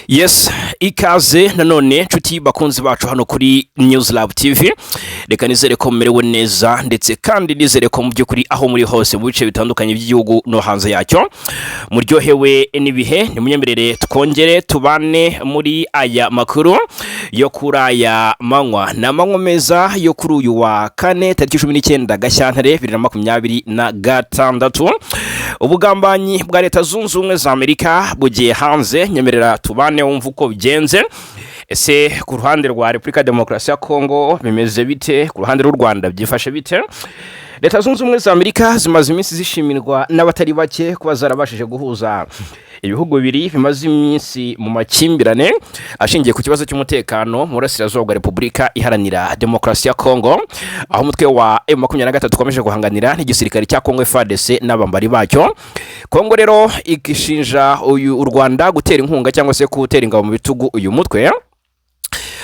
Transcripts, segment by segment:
Yes, ikaze nanone nshuti bakunzi bacu hano kuri News Lab TV. Reka nizere ko mumerewe neza ndetse kandi nizere ko mu by'ukuri aho muri hose mu bice bitandukanye by'igihugu no hanze yacyo muryohewe n'ibihe. Ni munyemerere twongere tubane muri aya makuru yo kuri aya manywa n'amanywa meza yo kuri uyu wa kane tariki 19 Gashyantare 2026. Ubugambanyi bwa Leta Zunze Ubumwe za Amerika bugiye hanze. Nyemerera tubane wumva uko bigenze. Ese ku ruhande rwa Repubulika Demokarasi ya Kongo bimeze bite? Ku ruhande rw'u Rwanda byifashe bite? Leta Zunze Ubumwe za Amerika zimaze iminsi zishimirwa n'abatari bake kuba zarabashije guhuza ibihugu bibiri bimaze iminsi mu makimbirane ashingiye ku kibazo cy'umutekano mu burasirazuba bwa Repubulika Iharanira Demokarasi ya Kongo, aho umutwe wa M23 ukomeje guhanganira n'igisirikare cya Kongo FARDC n'abambari bacyo. Kongo rero ikishinja u Rwanda gutera inkunga cyangwa se gutera ingabo mu bitugu uyu mutwe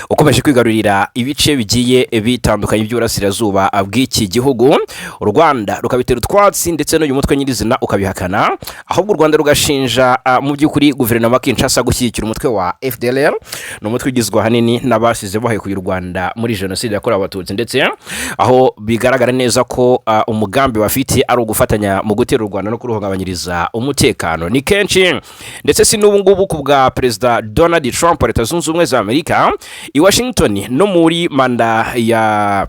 ukomeje kwigarurira ibice bigiye bitandukanye by'urasirazuba bw'iki gihugu. U Rwanda rukabitera utwatsi ndetse n'uyu mutwe nyirizina ukabihakana, ahubwo u Rwanda rugashinja mu by'ukuri guverinoma Kinshasa gushyigikira umutwe wa FDLR, no mutwe ugizwe hanini n'abasize bahekuye u Rwanda muri jenoside yakorewe abatutsi, ndetse aho bigaragara neza ko umugambi bafite ari ugufatanya mu gutera u Rwanda no kuruhungabanyiriza umutekano. Ni kenshi ndetse si n'ubu ngubu ku bwa Perezida Donald Trump wa Leta Zunze Ubumwe za Amerika i Washington no muri manda ya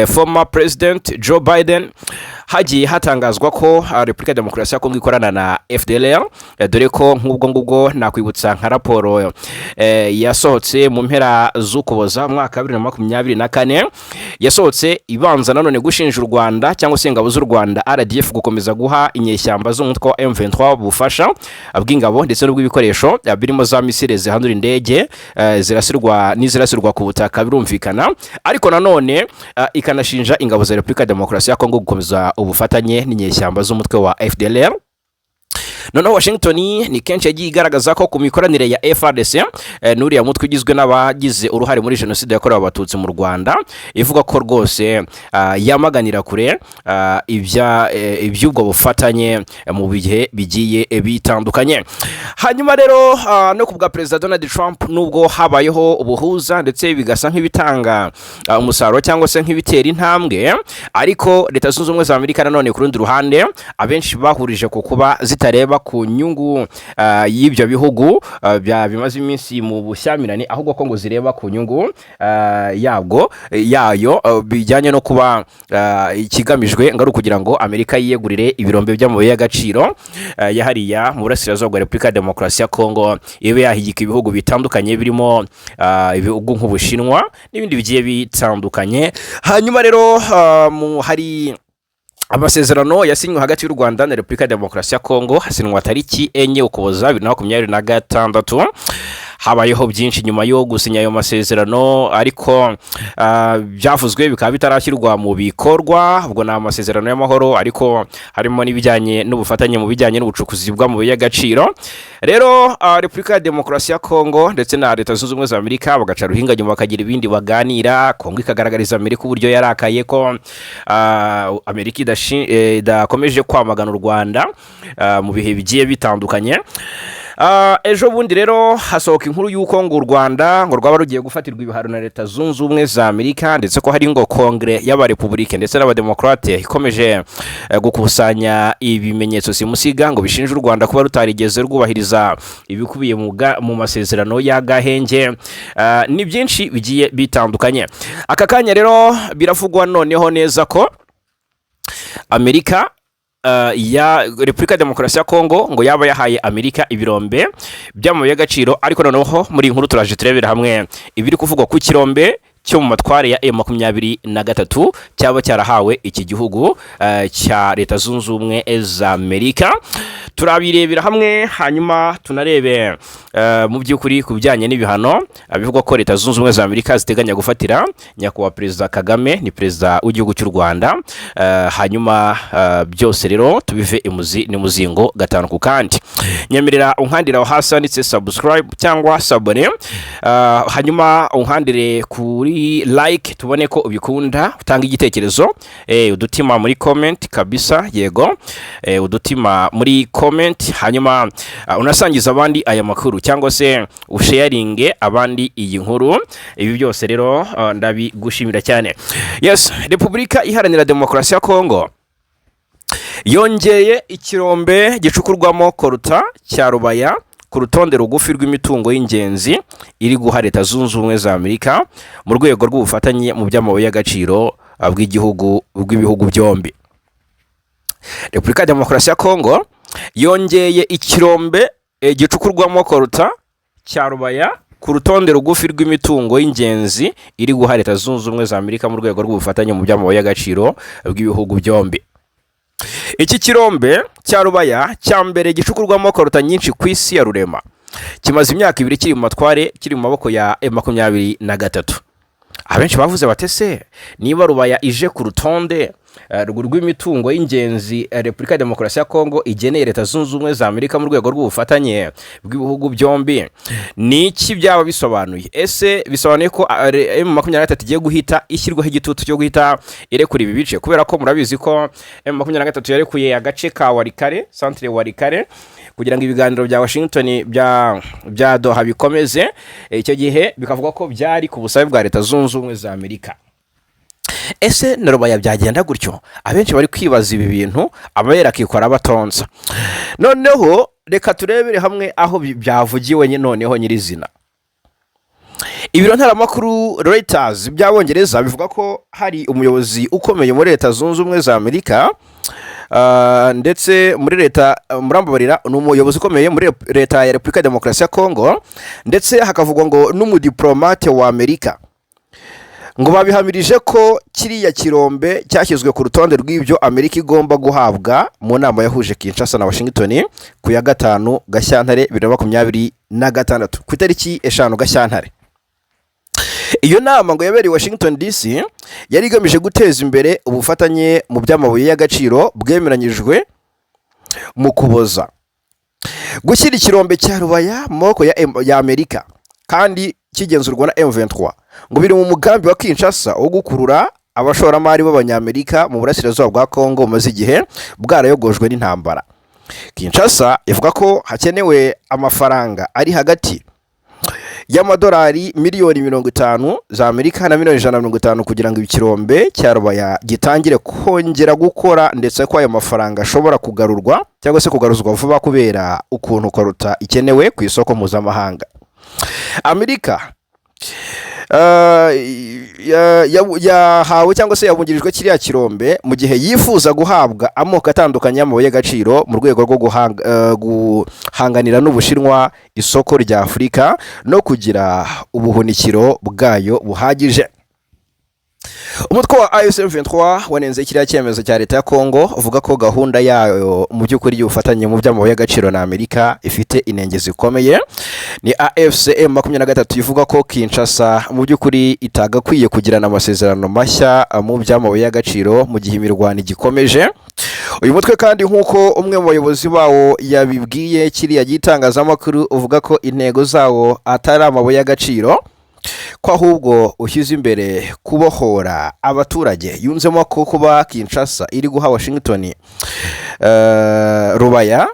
former President Joe Biden hagiye hatangazwa ko Repubulika Demokarasi ya Kongo ikorana na FDLR, dore ko nk'ubwo ngubwo nakwibutsa nka raporo yasohotse mu mpera z'Ukuboza mwaka 2024 yasohotse ibanza nanone gushinja u Rwanda cyangwa se ingabo z'u Rwanda RDF gukomeza guha inyeshyamba z'umutwe wa M23 bufasha bw'ingabo ndetse n'ubw'ibikoresho birimo za misile zihandura indege zirasirwa ku butaka, birumvikana. Ariko nanone ikanashinja ingabo za Repubulika Demokarasi ya Kongo gukomeza ubufatanye n'inyeshyamba z'umutwe wa FDLR. Noneho Washington ni kenshi yagiye igaragaza ko ku mikoranire ya FARDC n'uriya mutwe ugizwe n'abagize uruhare muri jenoside yakorewe abatutsi mu Rwanda, ivuga ko rwose yamaganira kure iby'ubwo bufatanye mu bihe bigiye bitandukanye. Hanyuma rero no ku bwa Perezida Donald Trump, nubwo habayeho ubuhuza ndetse bigasa nk'ibitanga umusaruro cyangwa se nk'ibitera intambwe, ariko Leta Zunze Ubumwe za Amerika nanone ku rundi ruhande abenshi bahurije ku kuba zitareba ku nyungu y'ibyo bihugu bimaze iminsi mu bushyamirane, ahubwo ko ngo zireba ku nyungu yayo bijyanye no kuba ikigamijwe ngari kugira ngo Amerika yiyegurire ibirombe by'amabuye y'agaciro yahariya mu burasirazuba bwa Repubulika Demokarasi ya Kongo, ibe yahigika ibihugu bitandukanye birimo ibihugu nk'Ubushinwa n'ibindi bigiye bitandukanye. Hanyuma rero hari amasezerano yasinywe hagati y'u Rwanda na Repubulika Demokarasi ya Kongo, hasinywa tariki 4 Ukuboza 2026. Habayeho byinshi nyuma yo gusinya ayo masezerano, ariko byavuzwe bikaba bitarashyirwa mu bikorwa. Ubwo na amasezerano y'amahoro, ariko harimo n'ibijyanye n'ubufatanye mu bijyanye n'ubucukuzi bw'amabuye y'agaciro. Rero Repubulika Demokarasi ya Kongo ndetse na Leta Zunze Ubumwe za Amerika bagaca ruhinga nyuma bakagira ibindi baganira. Kongo ikagaragariza Amerika uburyo yarakaye ko Amerika idakomeje kwamagana u Rwanda mu bihe bigiye bitandukanye. Ejo bundi rero hasohoka inkuru y'uko ngo u Rwanda ngo rwaba rugiye gufatirwa ibihano na Leta Zunze Ubumwe za Amerika, ndetse ko hari ngo Kongre y'abarepublike ndetse n'abademokrate ikomeje gukusanya ibimenyetso simusiga ngo bishinja u Rwanda kuba rutarigeze rwubahiriza ibikubiye mu masezerano y'agahenge. Ni byinshi bigiye bitandukanye. Aka kanya rero biravugwa noneho neza ko Amerika ya Repubulika Demokarasi ya Kongo ngo yaba yahaye Amerika ibirombe by'amabuye y'agaciro, ariko noneho muri inkuru turaje turebera hamwe ibiri kuvugwa ku kirombe cyo mu matware ya M23 cyaba cyarahawe iki gihugu cya Leta Zunze Ubumwe za Amerika. Turabirebera hamwe, hanyuma tunarebe mu by'ukuri ku bijyanye n'ibihano bivugwa ko Leta Zunze Ubumwe za Amerika ziteganya gufatira nyakubahwa Perezida Kagame, ni perezida w'igihugu cy'u Rwanda. Hanyuma byose rero tubive imuzi ni muzingo gatanu ku kandi. Nyemerera unkandira hasi handitse subscribe cyangwa sabone, hanyuma unkandire kuri kuri like tubone ko ubikunda, utanga igitekerezo, udutima muri comment kabisa, yego, udutima muri comment, hanyuma unasangiza abandi aya makuru cyangwa se usharinge abandi iyi nkuru. Ibi byose rero ndabigushimira cyane. Yes, Repubulika Iharanira Demokarasi ya Kongo yongeye ikirombe gicukurwamo koruta cya Rubaya ku rutonde rugufi rw'imitungo y'ingenzi iri guha Leta Zunze Ubumwe za Amerika mu rwego rw'ubufatanye mu by'amabuye y'agaciro bw'ibihugu byombi. Repubulika ya Demokarasi ya Kongo yongeye ikirombe gicukurwamo koruta cya Rubaya ku rutonde rugufi rw'imitungo y'ingenzi iri guha Leta Zunze Ubumwe za Amerika mu rwego rw'ubufatanye mu by'amabuye y'agaciro bw'ibihugu byombi. Iki kirombe cya Rubaya cya mbere gicukurwamo koruta nyinshi ku isi ya rurema kimaze imyaka 2 kiri mu matware, kiri mu maboko ya M23. Abenshi bavuze batese niba Rubaya ije ku rutonde rw'imitungo y'ingenzi Repubulika ya Demokarasi ya Kongo igeneye Leta Zunze Ubumwe za Amerika mu rwego rw'ubufatanye bw'ibihugu byombi, ni iki byaba bisobanuye? Ese bisobanuye ko M23 igiye guhita ishyirwaho igitutu cyo guhita irekura ibi bice? Kubera ko murabizi ko M23 yarekuye agace ka Walikare, centre Walikare, kugira ngo ibiganiro bya Washington bya Doha bikomeze. Icyo gihe bikavuga ko byari ku busabe bwa Leta Zunze Ubumwe za Amerika. Ese na Rubaya byagenda gutyo? Abenshi bari kwibaza ibi bintu, abera kikora batonsa. Noneho reka turebere hamwe aho byavugiwe noneho nyirizina. Ibiro ntaramakuru Reuters by'Abongereza bivuga ko hari umuyobozi ukomeye muri Leta Zunze Ubumwe za Amerika, ndetse muri leta murambabarira n'umuyobozi ukomeye muri Leta ya Repubulika ya Demokarasi ya Kongo, ndetse hakavugwa ngo n'umudiplomate wa Amerika, ngo babihamirije ko kiriya kirombe cyashyizwe ku rutonde rw'ibyo Amerika igomba guhabwa mu nama yahuje Kinshasa na Washington ku ya 5 Gashyantare 2026 ku itariki 5 Gashyantare. Iyo nama ngo yabereye Washington DC yari igamije guteza imbere ubufatanye mu by'amabuye y'agaciro bwemeranyijwe mu kuboza gushyira ikirombe cya Rubaya mu maboko ya Amerika kandi kigenzurwa na M23, ngo biri mu mugambi wa Kinshasa wo gukurura abashoramari b'Abanyamerika mu burasirazuba bwa Kongo maze igihe bwarayogojwe n'intambara. Kinshasa ivuga ko hakenewe amafaranga ari hagati y'amadolari miliyoni 50 za Amerika na miliyoni 150 kugira ngo ikirombe cya Rubaya gitangire kongera gukora, ndetse ko ayo mafaranga ashobora kugarurwa cyangwa se kugaruzwa vuba kubera ukuntu koruta ikenewe ku isoko mpuzamahanga. Amerika yahawe cyangwa se yabungirijwe kiriya kirombe mu gihe yifuza guhabwa amoko atandukanye y'amabuye y'agaciro mu rwego rwo guhanganira n'Ubushinwa isoko rya Afurika no kugira ubuhunikiro bwayo buhagije. Umutwe wa AFC/M23 wanenze kiriya cyemezo cya Leta ya Kongo, uvuga ko gahunda yayo mu by'ukuri y'ubufatanye mu by'amabuye y'agaciro na Amerika ifite inenge zikomeye. Ni AFC/M23 ivuga ko Kinshasa mu by'ukuri itagakwiye kugirana amasezerano mashya mu by'amabuye y'agaciro mu gihe imirwano igikomeje. Uyu mutwe kandi nk'uko umwe mu bayobozi bawo yabibwiye kiriya gitangazamakuru, uvuga ko intego zawo atari amabuye y'agaciro, ko ahubwo ushyize imbere kubohora abaturage. Yunzemo ko kuba Kinshasa iri guha Washington Rubaya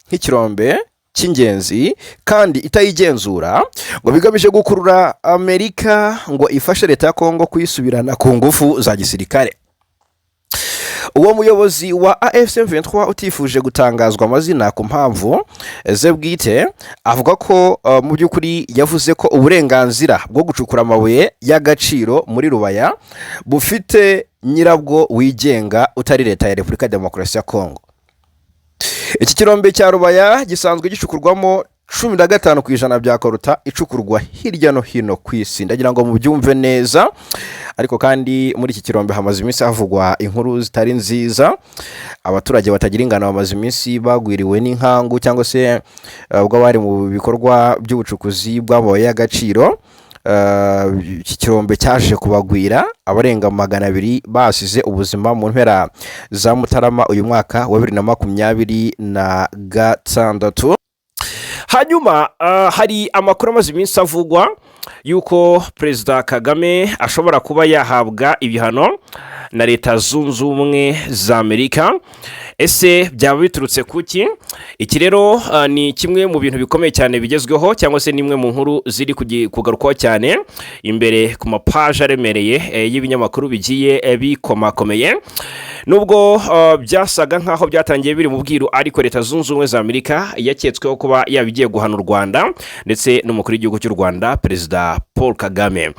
nk'ikirombe cy'ingenzi kandi itayigenzura, ngo bigamije gukurura Amerika ngo ifashe Leta ya Kongo kuyisubirana ku ngufu za gisirikare. Uwo muyobozi wa AFC/M23 utifuje gutangazwa amazina ku mpamvu ze bwite, avuga ko mu by'ukuri yavuze ko uburenganzira bwo gucukura amabuye y'agaciro muri Rubaya bufite nyirabwo wigenga utari Leta ya Repubulika ya Demokarasi ya Kongo. Iki kirombe cya Rubaya gisanzwe gicukurwamo 15% bya koruta icukurwa hirya no hino ku isi. Ndagira ngo mubyumve neza, ariko kandi muri iki kirombe hamaze iminsi havugwa inkuru zitari nziza. Abaturage batagira ingano bamaze iminsi bagwiriwe n'inkangu cyangwa se ubwo bari mu bikorwa by'ubucukuzi bw'amabuye y'agaciro. Iki kirombe cyaje kubagwira, abarenga 200 basize ubuzima mu mpera za Mutarama uyu mwaka wa 2026. hanyuma hari amakuru amaze iminsi avugwa yuko perezida Kagame ashobora kuba yahabwa ibihano na leta zunze ubumwe za Amerika. Ese byaba biturutse kuki? Iki rero ni kimwe mu bintu bikomeye cyane bigezweho, cyangwa se nimwe mu nkuru ziri kugarukwaho cyane imbere ku mapaje aremereye y'ibinyamakuru bigiye bikomakomeye. Nubwo byasaga nkaho byatangiye biri mu bwiru, ariko leta zunze ubumwe za Amerika yaketsweho kuba yabigiye guhana u Rwanda ndetse n'umukuru w'igihugu cy'u Rwanda perezida Paul Kagame.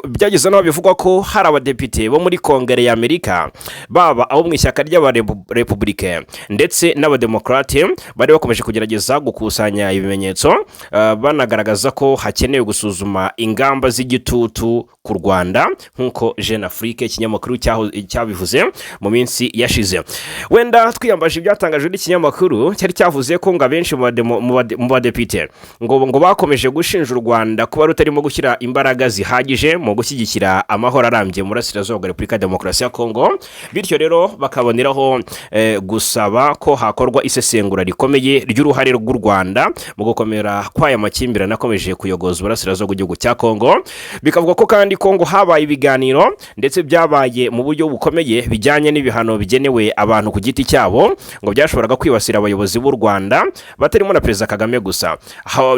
Byageze naho bivugwa ko hari abadepite bo muri Kongere ya Amerika, baba abo mu ishyaka ry'abarepublike ndetse n'abademokrate, bari bakomeje kugerageza gukusanya ibimenyetso banagaragaza ko hakenewe gusuzuma ingamba z'igitutu ku Rwanda, nk'uko Jeune Afrique ikinyamakuru cyabivuze mu minsi yashize. Wenda twiyambaje ibyatangajwe n'ikinyamakuru cyari cyavuze ko ngo abenshi mu badepite ngo bakomeje gushinja u Rwanda kuba rutarimo gushyira imbaraga zihagije mu gushyigikira amahoro arambye mu burasirazuba bwa Repubulika ya Demokarasi ya Kongo, bityo rero bakaboneraho gusaba ko hakorwa isesengura rikomeye ry'uruhare rw'u Rwanda mu gukomera kw'aya makimbirane akomeje kuyogoza uburasirazuba bw'igihugu cya Kongo. Bikavuga ko kandi Kongo habaye ibiganiro ndetse byabaye mu buryo bukomeye bijyanye n'ibihano bigenewe abantu ku giti cyabo, ngo byashoboraga kwibasira abayobozi b'u Rwanda batarimo na perezida Kagame gusa,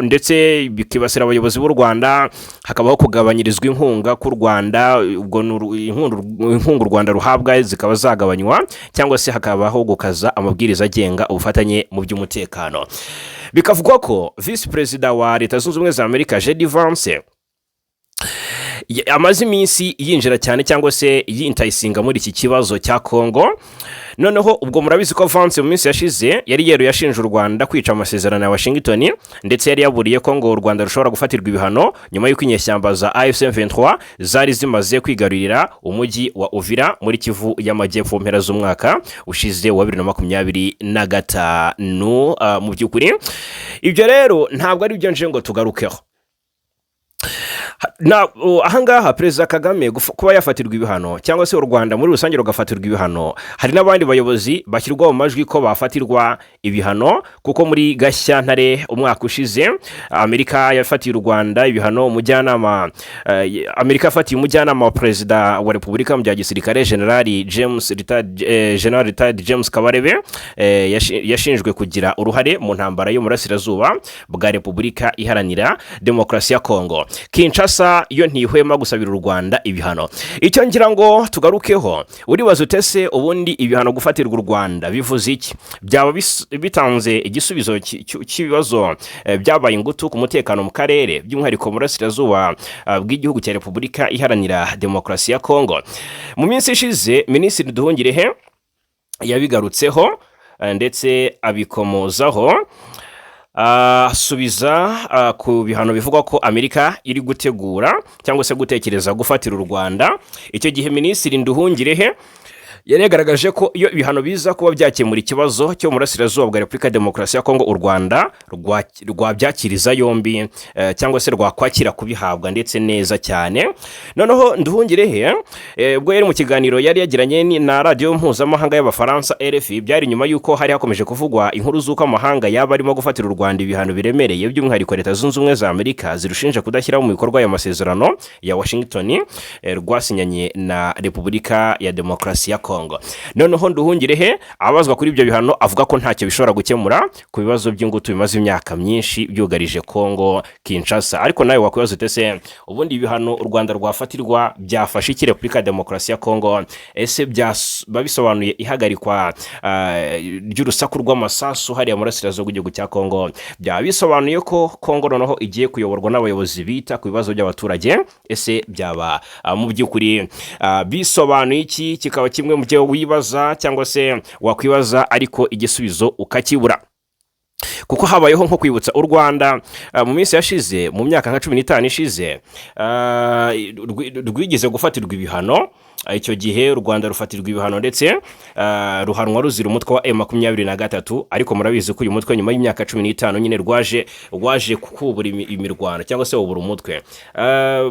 ndetse bikibasira abayobozi b'u Rwanda, hakabaho kugabanyirizwa inkunga ku Rwanda, ubwo inkunga u Rwanda ruhabwa zikaba zagabanywa, cyangwa se hakabaho gukaza amabwiriza agenga ubufatanye mu by'umutekano. Bikavugwa ko Vice Perezida wa Leta Zunze Ubumwe za Amerika JD Vance amaze iminsi yinjira cyane cyangwa se yintayisinga muri iki kibazo cya Kongo. Noneho ubwo murabizi ko Vance mu minsi yashize yari yashinje u Rwanda kwica amasezerano ya Washington, ndetse yari yaburiye ko ngo u Rwanda rushobora gufatirwa ibihano nyuma y'uko inyeshyamba za AFC M23 zari zimaze kwigarurira umujyi wa Uvira muri Kivu y'Amajyepfo mpera z'umwaka ushize wa 2025. Mu by'ukuri ibyo rero ntabwo ari byo nje ngo tugarukeho. Ahangaha perezida Kagame kuba yafatirwa ibihano, cyangwa se u Rwanda muri rusange rugafatirwa ibihano, hari n'abandi bayobozi bashyirwa mu majwi ko bafatirwa ibihano, kuko muri Gashyantare umwaka ushize Amerika yafatiye u Rwanda ibihano. Amerika yafatiye umujyanama wa perezida wa Repubulika mu bya gisirikare General Retired James Kabarebe, yashinjwe kugira uruhare mu ntambara yo mu burasirazuba bwa Repubulika Iharanira Demokarasi ya Kongo. Kinshasa yo ntihwema gusabira u Rwanda ibihano. Icyo ngira ngo tugarukeho, uribaza utese ubundi ibihano gufatirwa u Rwanda bivuze iki? Byaba bitanze igisubizo cy'ibibazo byabaye ingutu ku mutekano mu karere, by'umwihariko mu burasirazuba bw'igihugu cya Repubulika Iharanira Demokarasi ya Kongo? Mu minsi ishize Minisitiri Nduhungirehe yabigarutseho ndetse abikomozaho, asubiza ku bihano bivugwa ko Amerika iri gutegura cyangwa se gutekereza gufatira u Rwanda. Icyo gihe Minisitiri Nduhungirehe yagaragaje ko iyo ibihano biza kuba byakemura ikibazo cyo mu burasirazuba bwa Repubulika ya Demokarasi ya Kongo, u Rwanda rwabyakiriza yombi, cyangwa se rwakwakira kubihabwa ndetse neza cyane. Noneho Nduhungirehe ubwo yari mu kiganiro yari yagiranye na radio mpuzamahanga y'Abafaransa RFI, byari nyuma y'uko hari hakomeje kuvugwa inkuru z'uko amahanga yaba arimo gufatira u Rwanda ibihano biremereye, by'umwihariko Leta Zunze Ubumwe za Amerika zirushinja kudashyira mu bikorwa ya masezerano ya Washington rwasinyanye na Repubulika ya Demokarasi ya Kongo. Noneho Nduhungirehe abazwa kuri ibyo bihano avuga ko ntacyo bishobora gukemura ku bibazo by'ingutu bimaze imyaka myinshi byugarije Kongo Kinshasa. Ariko nawe wakwibaza utese ubundi ibihano u Rwanda rwafatirwa byafasha iki Repubulika ya Demokarasi ya Kongo? Ese babisobanuye ihagarikwa ry'urusaku rw'amasasu hariya mu burasirazuba bw'igihugu cya Kongo? Byaba bisobanuye ko Kongo noneho igiye kuyoborwa n'abayobozi bita ku bibazo by'abaturage? Ese byaba mu by'ukuri bisobanuye iki? Kikaba kimwe mu byo wibaza cyangwa se wakwibaza ariko igisubizo ukakibura, kuko habayeho nko kwibutsa u Rwanda mu minsi yashize, mu myaka nka 15 ishize, rwigeze gufatirwa ibihano icyo gihe u Rwanda rufatirwa ibihano ndetse ruhanwa ruzira umutwe wa M23 ariko murabizi ko uyu mutwe nyuma y'imyaka 15 nyine rwaje kukubura imirwano cyangwa se ubura umutwe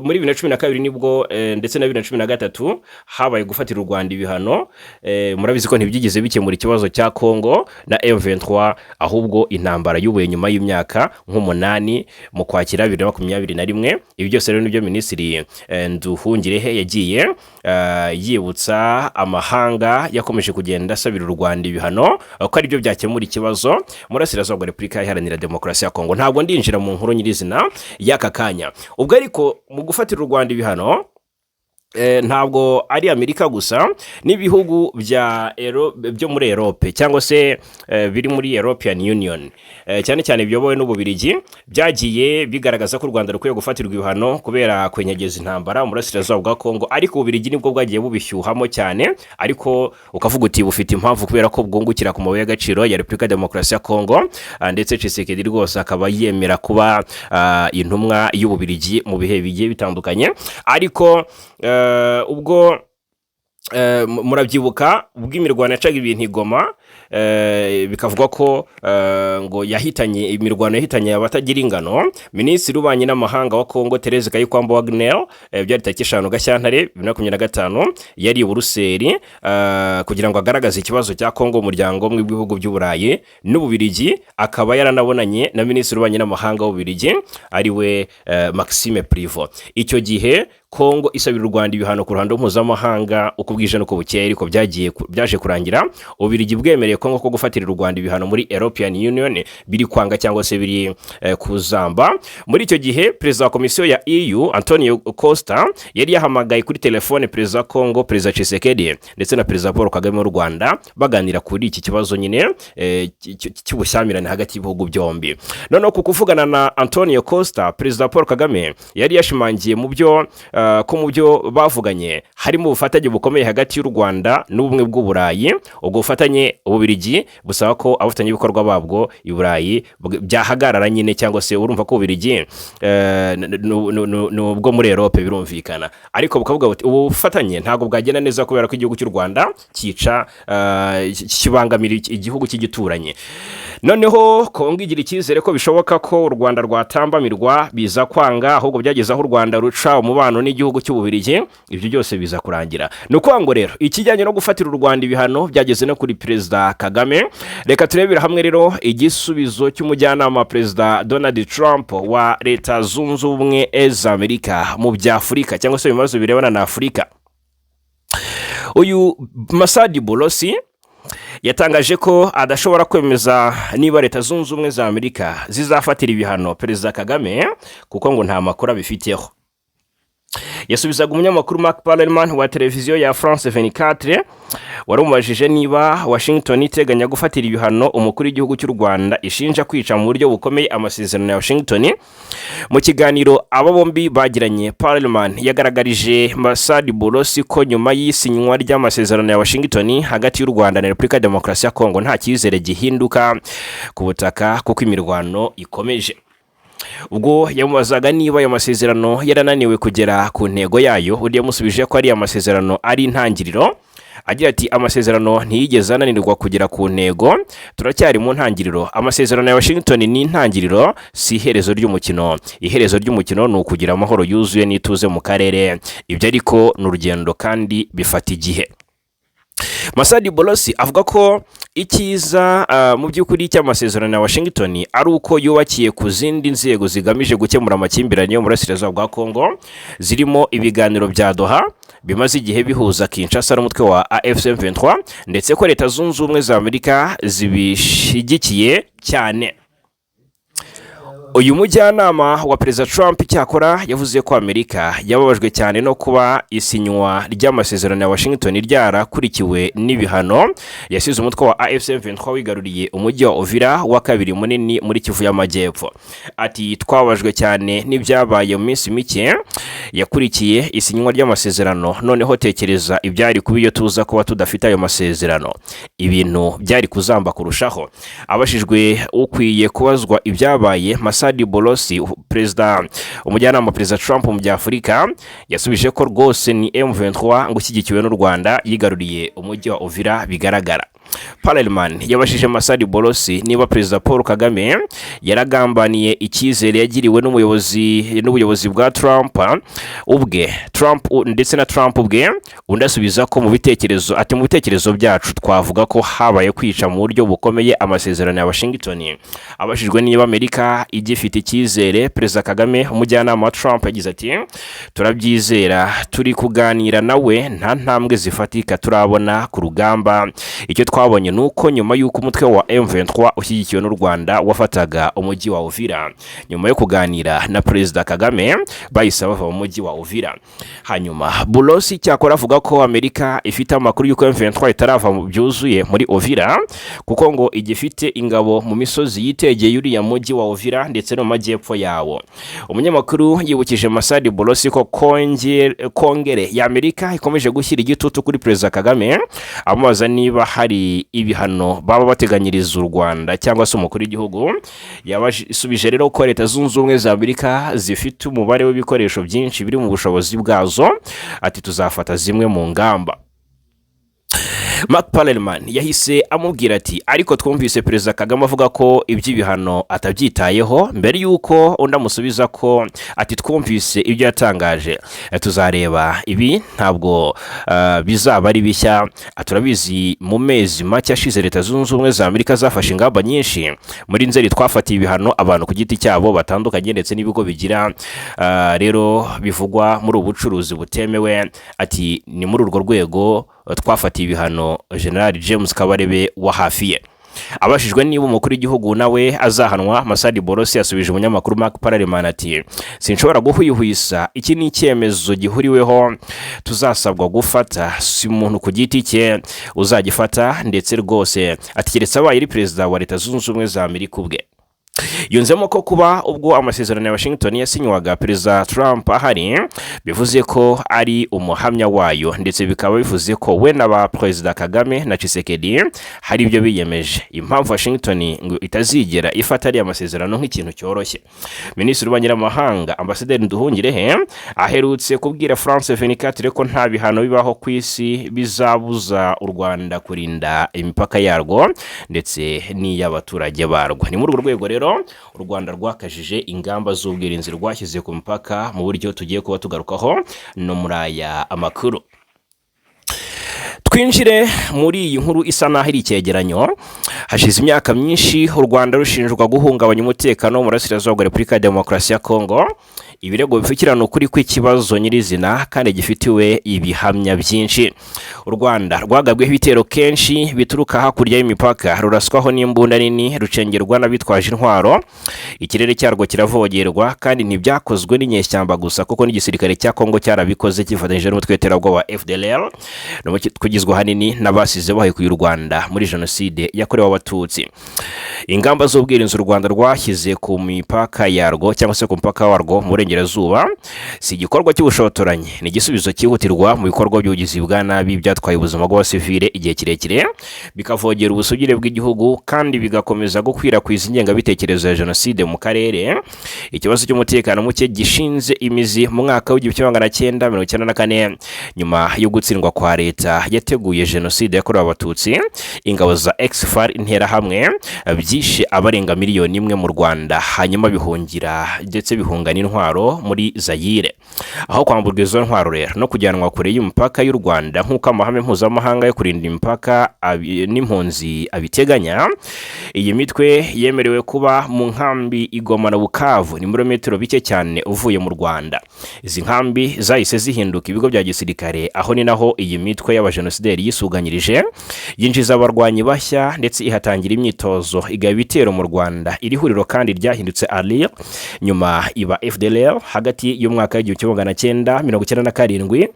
muri 2012 nibwo ndetse na 2013 habaye gufatira u Rwanda ibihano murabizi ko ntibyigize bikemura ikibazo cya Kongo na M23 ahubwo intambara yubuye nyuma y'imyaka nk'8 mu kwakira 2021 ibi byose rero nibyo minisitiri Nduhungirehe yagiye yibutsa amahanga yakomeje kugenda asabira u Rwanda ibihano ko ari byo byakemura ikibazo murasirazuba bwa Repubulika Iharanira Demokarasi ya Kongo. Ntabwo ndinjira mu nkuru nyirizina y'aka kanya ubwo ariko mu gufatira u Rwanda ibihano ntabwo ari Amerika gusa n'ibihugu byo muri Europe cyangwa se biri muri European Union cyane cyane biyobowe n'Ububiligi byagiye bigaragaza ko u Rwanda rukwiye gufatirwa ibihano kubera kwenyegeza intambara umurasirazuba bwa Kongo ariko Ububiligi nibwo bwagiye bubishyuhamo cyane ariko ukavuga uti bufite impamvu kubera ko bwungukira ku mabuye y'agaciro ya Repubulika Demokarasi ya Kongo ndetse Tshisekedi rwose akaba yemera kuba intumwa y'Ububiligi mu bihe bigiye bitandukanye ariko ubwo murabyibuka ubw'imirwano yacaga ibintu igoma bikavuga ko ngo imirwano yahitanye abatagira ingano. Minisitiri w'ububanyi n'amahanga wa Kongo Therese Kayikwamba Wagner byari tariki 5 Gashyantare 2025 yari i Buruseli kugira ngo agaragaze ikibazo cya Kongo mu muryango w'ibihugu by'Uburayi n'Ububiligi akaba yaranabonanye na Minisitiri w'ububanyi n'amahanga w'Ububiligi ariwe Maxime Prevot. Icyo gihe Kongo isabira u Rwanda ibihano ku ruhando mpuzamahanga uko bwije no kubukeye ariko byaje kurangira Ububiligi bwemereye Kongo ko gufatira u Rwanda ibihano muri European Union biri kwanga cyangwa se biri kuzamba. Muri icyo gihe perezida wa komisiyo ya EU Antonio Costa yari yahamagaye kuri telefone perezida Kongo perezida Tshisekedi ndetse na perezida Paul Kagame w'u Rwanda baganira kuri iki kibazo nyine cy'ubushyamirane hagati y'ibihugu byombi. Noneho ku kuvugana na Antonio Costa perezida Paul Kagame yari yashimangiye mu byo bavuganye harimo ubufatanye bukomeye hagati y'u Rwanda n'ubumwe bw'Uburayi. Ubwo bufatanye Ububiligi busaba ko abafatanya ibikorwa babwo i Burayi byahagarara nyine cyangwa se urumva ko Ububiligi n'ubwo muri Europe birumvikana ariko bukavuga buti ubu bufatanye ntabwo bwagenda neza kubera ko igihugu cy'u Rwanda kibangamira igihugu cy'igituranye. Noneho Kongo igira icyizere ko bishoboka ko u Rwanda rwatambamirwa biza kwanga ahubwo byageze aho u Rwanda ruca umubano n'igihugu cy'Ububiligi ibyo byose biza kurangira. Nuko ngo rero ikijyanye no gufatira u Rwanda ibihano byageze no kuri perezida Kagame. Reka turebera hamwe rero igisubizo cy'umujyanama perezida Donald Trump wa Leta Zunze Ubumwe za Amerika mu bya Afurika cyangwa se ibibazo birebana na Afurika. Uyu Masadi Bolosi yatangaje ko adashobora kwemeza niba Leta Zunze Ubumwe za Amerika zizafatira ibihano perezida Kagame kuko ngo nta makuru abifiteho. Yasubizaga umunyamakuru Mark Parlerman wa televiziyo ya France 24 warumubajije niba Washington iteganya gufatira ibihano umukuru w'igihugu cy'u Rwanda ishinja kwica mu buryo bukomeye amasezerano ya Washington. Mu kiganiro aba bombi bagiranye Parlerman yagaragarije Masadi Bolosi ko nyuma y'isinywa ry'amasezerano ya Washington hagati y'u Rwanda na Repubulika Demokarasi ya Kongo nta cyizere gihinduka ku butaka kuko imirwano ikomeje. Ubwo yamubazaga niba ayo masezerano yarananiwe kugera ku ntego yayo uri yamusubije ko ari amasezerano ari intangiriro agira ati amasezerano ntiyigeze ananirwa kugera ku ntego turacyari mu ntangiriro. Amasezerano ya Washington ni intangiriro si iherezo ry'umukino. Iherezo ry'umukino ni ukugira amahoro yuzuye n'ituze mu karere. Ibyo ariko n'urugendo kandi bifata igihe. Masadi Bolosi avuga ko ikiza mu by'ukuri cy'amasezerano ya Washington ari uko yubakiye ku zindi nzego zigamije gukemura amakimbirane yo mu burasirazuba bwa Kongo zirimo ibiganiro bya Doha bimaze igihe bihuza Kinshasa n'umutwe wa AFC/M23 ndetse ko Leta Zunze Ubumwe za Amerika zibishigikiye cyane. Uyu mujyanama wa perezida Trump cyakora yavuze ko Amerika yababajwe cyane no kuba isinywa ry'amasezerano ya Washington ryarakurikiwe n'ibihano yasize umutwe wa AFC/M23 wigaruriye umujyi wa Uvira wa kabiri munini muri Kivu y'Amajyepfo. Ati twabajwe cyane n'ibyabaye mu minsi mike yakurikiye isinywa ry'amasezerano noneho tekereza ibyari kuba iyo tuza kuba tudafite ayo masezerano ibintu byari kuzamba kurushaho. Abashijwe ukwiye kubazwa ibyabaye Masadi Bolosi perezida umujyanama perezida Trump mu by'Afurika yasubije ko rwose ni M23 ngo ushyigikiwe n'u Rwanda yigaruriye umujyi wa Uvira bigaragara. Parliament yabashije Masadi Bolosi niba perezida Paul Kagame yaragambaniye icyizere yagiriwe n'ubuyobozi bwa Trump ubwe ndetse na Trump ubwe, undasubiza ko mu bitekerezo byacu twavuga ko habaye kwica mu buryo bukomeye amasezerano ya Washington. Abashijwe niba Amerika igifite icyizere perezida Kagame umujyanama wa Trump yagize ati turabyizera, turi kuganira nawe, nta ntambwe zifatika turabona ku rugamba. Icyo twabonye nuko nyuma y'uko umutwe wa M23 ushyigikiwe n'u Rwanda wafataga umujyi wa Uvira, nyuma yo kuganira na perezida Kagame bahise bava mu mujyi wa Uvira. Hanyuma Bolosi cyakora avuga ko Amerika ifite amakuru y'uko M23 itarava mu byuzuye muri Uvira kuko ngo igifite ingabo mu misozi yitegeye uriya mujyi wa Uvira ndetse no mu majyepfo yawo. Umunyamakuru yibukije Masadi Bolosi ko kongere ya Amerika ikomeje gushyira igitutu kuri perezida Kagame amubaza niba hari ibihano baba bateganyiriza u Rwanda cyangwa se umukuru w'igihugu. Yabasubije rero ko Leta Zunze Ubumwe za Amerika zifite umubare w'ibikoresho byinshi biri mu bushobozi bwazo, ati tuzafata zimwe mu ngamba. Mark Parliament yahise amubwira ati ariko twumvise perezida Kagame avuga ko iby'ibihano atabyitayeho, mbere yuko undamusubiza ko ati twumvise ibyo yatangaje, tuzareba ibi ntabwo bizaba ari bishya. Turabizi mu mezi make ashize Leta Zunze Ubumwe za Amerika zafashe ingamba nyinshi, muri Nzeri twafatiye ibihano abantu ku giti cyabo batandukanye ndetse n'ibigo bigira rero bivugwa muri ubucuruzi butemewe. Ati ni muri urwo rwego twafatiye ibihano General James Kabarebe wa hafi ye. Abashijwe niba umukuru w'igihugu nawe azahanwa, Masadi Bolosi yasubije umunyamakuru Mark Parliament ati sinshobora guhwihwisa, iki ni icyemezo gihuriweho tuzasabwa gufata, si umuntu ku giti cye uzagifata, ndetse rwose ati keretse abaye ari perezida wa Leta Zunze Ubumwe za Amerika ubwe. Yunzemo ko kuba ubwo amasezerano ya Washington yasinywaga perezida Trump ahari bivuze ko ari umuhamya wayo, ndetse bikaba bivuze ko we n'aba perezida Kagame na Tshisekedi hari ibyo biyemeje. Impamvu Washington ngo itazigera ifata ari amasezerano nk'ikintu cyoroshye. Minisitiri w'Abanyamahanga Ambasaderi Nduhungirehe aherutse kubwira France 24 ko nta bihano bibaho ku isi bizabuza u Rwanda kurinda imipaka yarwo ndetse n'iy'abaturage barwo. Ni muri urwo rwego rero u Rwanda rwakajije ingamba z'ubwirinzi rwashyize ku mupaka mu buryo tugiye kuba tugarukaho no muri aya amakuru. Twinjire muri iyi nkuru isa naho iri icyegeranyo. Hashize imyaka myinshi u Rwanda rushinjwa guhungabanya umutekano mu burasirazuba bwa Repubulika ya Demokarasi ya Kongo. Ibirego bifukirana ukuri kw'ikibazo nyirizina kandi gifitiwe ibihamya byinshi. U Rwanda rwagabweho ibitero kenshi bituruka hakurya y'imipaka, ruraswaho n'imbunda nini, rucengerwa n'abitwaje intwaro. Ikirere cyarwo kiravogerwa kandi ntibyakozwe n'inyeshyamba gusa kuko n'igisirikare cya Kongo cyarabikoze kifatanyije n'umutwe w'iterabwoba wa FDLR kugizwe hanini n'abasize bahekuye u Rwanda muri jenoside yakorewe abatutsi. Ingamba z'ubwirinzi u Rwanda rwashyize ku mipaka yarwo cyangwa se ku mupaka warwo mu burengerazuba si igikorwa cy'ubushotoranyi, ni igisubizo cyihutirwa mu bikorwa by'ubugizi bwa nabi byatwaye ubuzima bw'abasivile igihe kirekire, bikavogera ubusugire bw'igihugu kandi bigakomeza gukwirakwiza ingengabitekerezo ya jenoside mu karere. Ikibazo cy'umutekano muke gishinze imizi mu mwaka w'1994 nyuma yo gutsindwa kwa leta yateguye jenoside yakorewe abatutsi. Ingabo za XFAR interahamwe byishe abarenga miliyoni imwe mu Rwanda, hanyuma bihungira ndetse bihungana intwaro muri Zaire, aho kwamburwa izo ntwaro rero no kujyanwa kure y'umupaka y'u Rwanda nk'uko amahame mpuzamahanga yo kurinda imipaka n'impunzi abiteganya. Iyi mitwe yemerewe kuba mu nkambi Igoma na Bukavu, ni metero bike cyane uvuye mu Rwanda. Izi nkambi zahise zihinduka ibigo bya gisirikare, aho ni naho iyi mitwe y'abajenosideri yisuganyirije, yinjiza abarwanyi bashya ndetse ihatangira imyitozo, igaba ibitero mu Rwanda. Iri huriro kandi ryahindutse ALIR nyuma iba FDLR hagati y'umwaka w'1997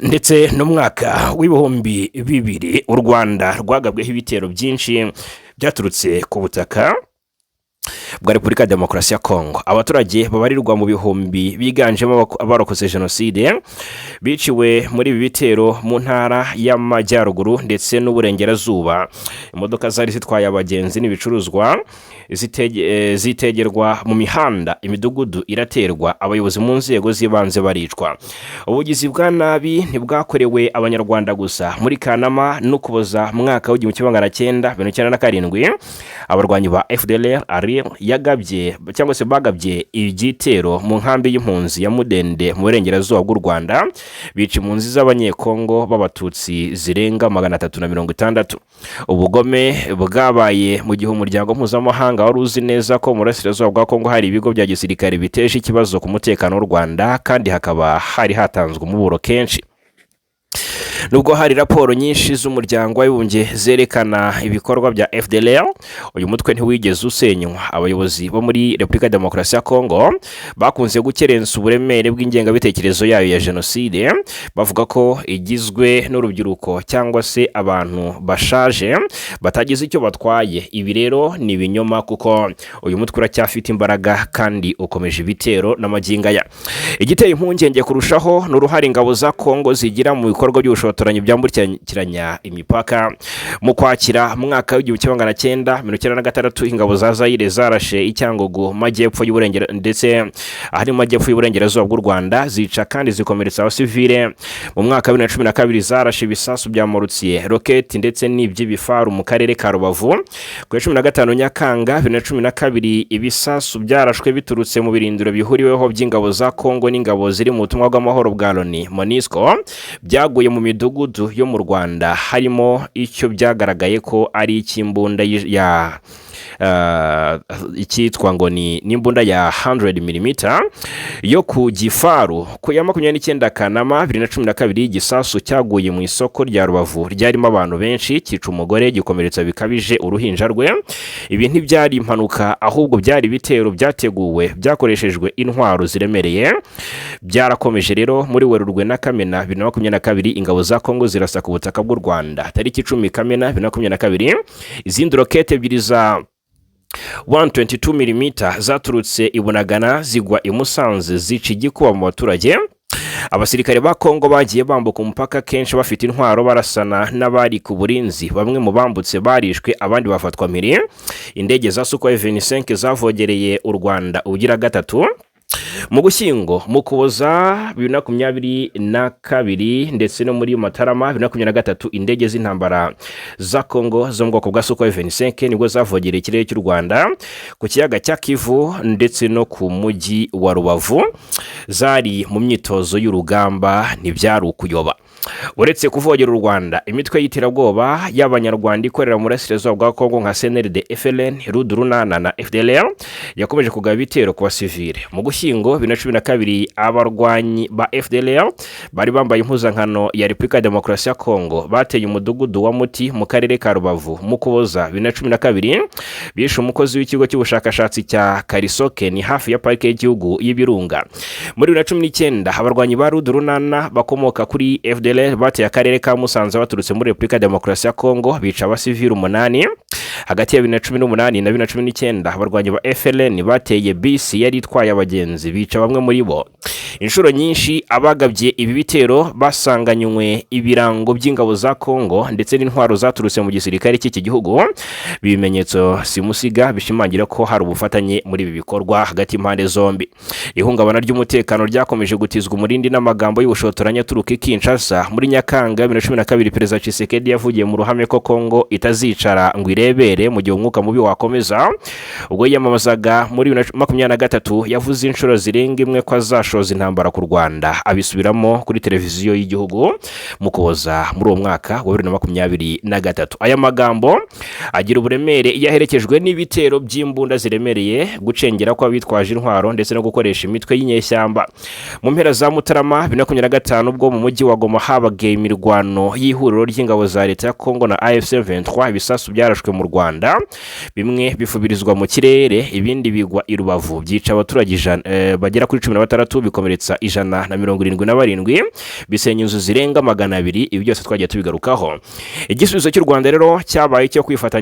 ndetse n'umwaka w'ibihumbi 2000. U Rwanda rwagabweho ibitero byinshi byaturutse ku butaka bwa Repubulika ya Demokarasi ya Kongo. Abaturage babarirwa mu bihumbi biganjemo abarokoze jenoside biciwe muri ibi bitero mu ntara y'Amajyaruguru ndetse n'Uburengerazuba. Imodoka zari zitwaye abagenzi n'ibicuruzwa zitegerwa mu mihanda, imidugudu iraterwa, abayobozi mu nzego z'ibanze baricwa. Ubugizi bwa nabi ntibwakorewe abanyarwanda gusa. Muri Kanama n'Ukuboza mwaka w'1997 abarwanyi ba FDLR yagabye cyangwa se bagabye igitero mu nkambi y'impunzi ya Mudende mu Burengerazuba bw'u Rwanda, bica impunzi z'abanyekongo b'abatutsi zirenga 360. Ubugome bwabaye mu gihe umuryango mpuzamahanga wari uzi neza ko mu Burasirazuba bwa Kongo hari ibigo bya gisirikare biteje ikibazo ku mutekano w'u Rwanda, kandi hakaba hari hatanzwe umuburo kenshi. Nubwo hari raporo nyinshi z'umuryango w'abibumbye zerekana ibikorwa bya FDLR, uyu mutwe ntiwigeze usenywa. Abayobozi bo muri Repubulika ya Demokarasi ya Kongo bakunze gukerensa uburemere bw'ingengabitekerezo yayo ya jenoside, bavuga ko igizwe n'urubyiruko cyangwa se abantu bashaje batagize icyo batwaye. Ibi rero ni ibinyoma, kuko uyu mutwe uracyafite imbaraga kandi ukomeje ibitero n'amagingaya. Igiteye impungenge kurushaho n'uruhare ingabo za Kongo zigira mu bikorwa by'ubushotoranyi byambukiranya imipaka. Mu Kwakira mwaka w'1996 ingabo za Zaire zarashe icyangugu majyepfo y'Uburengerazuba ndetse ahari majyepfo y'Uburengerazuba bw'u Rwanda, zica kandi zikomeretsa abasivile. Mu mwaka wa 2012 zarashe ibisasu bya Morutsiye, roketi ndetse n'iby'ibifaru mu karere ka Rubavu. Ku 15 Nyakanga 2012 ibisasu byarashwe biturutse mu birindiro bihuriweho by'ingabo za Kongo n'ingabo ziri mu butumwa bw'amahoro bwa Loni MONUSCO, byaguye mu midugudu yo mu Rwanda, harimo icyo byagaragaye ko ari ikimbunda ya icyitwa ngo ni n'imbunda ya 100mm yo ku gifaru. Ku ya 29 Kanama 2012 igisasu cyaguye mu isoko rya Rubavu ryarimo abantu benshi, cyica umugore, gikomeretsa bikabije uruhinja rwe. Ibi ntibyari impanuka, ahubwo byari ibitero byateguwe byakoreshejwe intwaro ziremereye. Byarakomeje rero muri Werurwe na Kamena 2022 ingabo za Kongo zirasa ku butaka bw'u Rwanda. Tariki 10 Kamena 2022 izindi rokete ebyiri za 122mm zaturutse i Bunagana zigwa i Musanze, zica igikuba mu baturage. Abasirikare ba Kongo bagiye bambuka umupaka kenshi bafite intwaro barasana n'abari ku burinzi. Bamwe mu bambutse barishwe, abandi bafatwa mpiri. Indege za Sukhoi 25 zavogereye u Rwanda ugira gatatu. Mu Gushyingo, mu Kuboza 2022 ndetse no muri Matarama 2023 indege z'intambara za Kongo zo mu bwoko bwa Sukhoi 25 nibwo zavogereye ikirere cy'u Rwanda ku kiyaga cya Kivu ndetse no ku mujyi wa Rubavu. Zari mu myitozo y'urugamba, ntibyari ukuyoba. Uretse kuvogera u Rwanda, imitwe y'iterabwoba y'abanyarwanda ikorera mu Burasirazuba bwa Kongo nka CNRD, FLN, Rudurunana na FDLR yakomeje kugaba ibitero ku basivile. Mu Gushyingo 2012 abarwanyi ba FDLR bari bambaye impuzankano ya Repubulika ya Demokarasi ya Kongo bateye umudugudu wa Muti mu karere ka Rubavu. Mu Kuboza 2012 bishe umukozi w'ikigo cy'ubushakashatsi cya Karisoke, ni hafi ya parike y'igihugu y'Ibirunga. Muri 2019 abarwanyi ba Rudurunana bakomoka kuri FDLR bateye akarere ka Musanze baturutse muri Repubulika ya Demokarasi ya Kongo, bica abasivile 8. Hagati ya 2018 na 2019 abarwanyi ba FLN bateye bisi yari itwaye abagenzi, bica bamwe muri bo. Inshuro nyinshi abagabye ibi bitero basanganywe ibirango by'ingabo za Kongo ndetse n'intwaro zaturutse mu gisirikare cy'iki gihugu. Bimenyetso simusiga bishimangira ko hari ubufatanye muri ibi bikorwa hagati impande zombi. Ihungabana ry'umutekano ryakomeje gutizwa umurindi n'amagambo y'ubushotoranyi aturuka i Kinshasa. Muri Nyakanga 2012 Perezida Tshisekedi yavugiye mu ruhame ko Kongo itazicara ngo irebere mu gihe umwuka mubi wakomeza. Ubwo yiyamamazaga muri 2023 yavuze inshuro zirenga imwe ko azashoza intambara ku Rwanda, abisubiramo kuri televiziyo y'igihugu mu Kuboza muri uwo mwaka wa 2023. Aya magambo agira uburemere yaherekejwe n'ibitero by'imbunda ziremereye, gucengera kwa bitwaje intwaro ndetse no gukoresha imitwe y'inyeshyamba. Mu mpera za Mutarama 2025 ubwo mu mujyi wa Goma habagaye imirwano y'ihuriro ry'ingabo za leta ya Kongo na AFC 23, ibisasu byarashwe mu Rwanda, bimwe bifubirizwa mu kirere, ibindi bigwa i Rubavu, byica abaturage bagera kuri 16 bikomeza bikomeretsa 177, bisenya inzu zirenga 200. Ibi byose twagiye tubigarukaho. Igisubizo cy'u Rwanda rero cyabaye cyo kwifata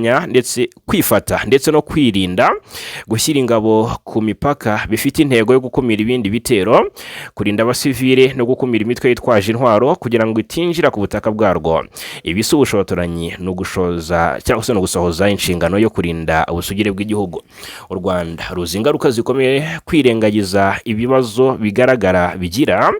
ndetse no kwirinda, gushyira ingabo ku mipaka bifite intego yo gukumira ibindi bitero, kurinda abasivile no gukumira imitwe yitwaje intwaro kugira ngo itinjira ku butaka bwarwo. Ibisi ubushotoranyi no gushoza cyangwa se no gusohoza inshingano yo kurinda ubusugire bw'igihugu. U Rwanda ruzi ingaruka zikomeye kwirengagiza ibibazo bigaragara bigira.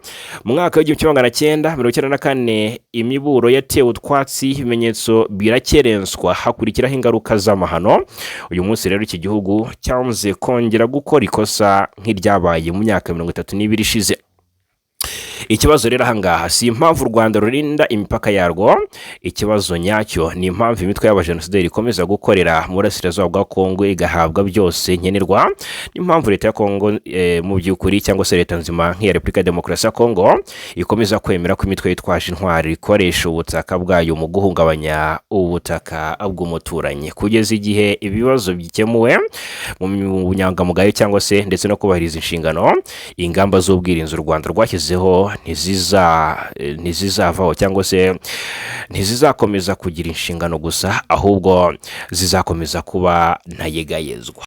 Mu mwaka w'1994 imiburo yatewe utwatsi, ibimenyetso birakerenswa, hakurikiraho ingaruka z'amahano. Uyu munsi rero iki gihugu cyanze kongera gukora ikosa nk'iryabaye mu myaka 32 ishize. Ikibazo rero ahangaha si impamvu u Rwanda rurinda imipaka yarwo, ikibazo nyacyo ni impamvu imitwe y'abajenosideri ikomeza gukorera mu burasirazuba bwa Kongo igahabwa byose nkenerwa. Impamvu leta ya Kongo mu by'ukuri cyangwa se leta nzima nk'iya Repubulika ya Demokarasi ya Kongo ikomeza kwemera ko imitwe yitwaje intwari ikoresha ubutaka bwayo mu guhungabanya ubutaka bw'umuturanyi, kugeza igihe ibibazo bikemuwe mu bunyangamugayo cyangwa se ndetse no kubahiriza inshingano. Ingamba z'ubwirinzi u Rwanda rwashyizeho ntizizavaho cyangwa se ntizizakomeza kugira inshingano gusa, ahubwo zizakomeza kuba ntayegayezwa.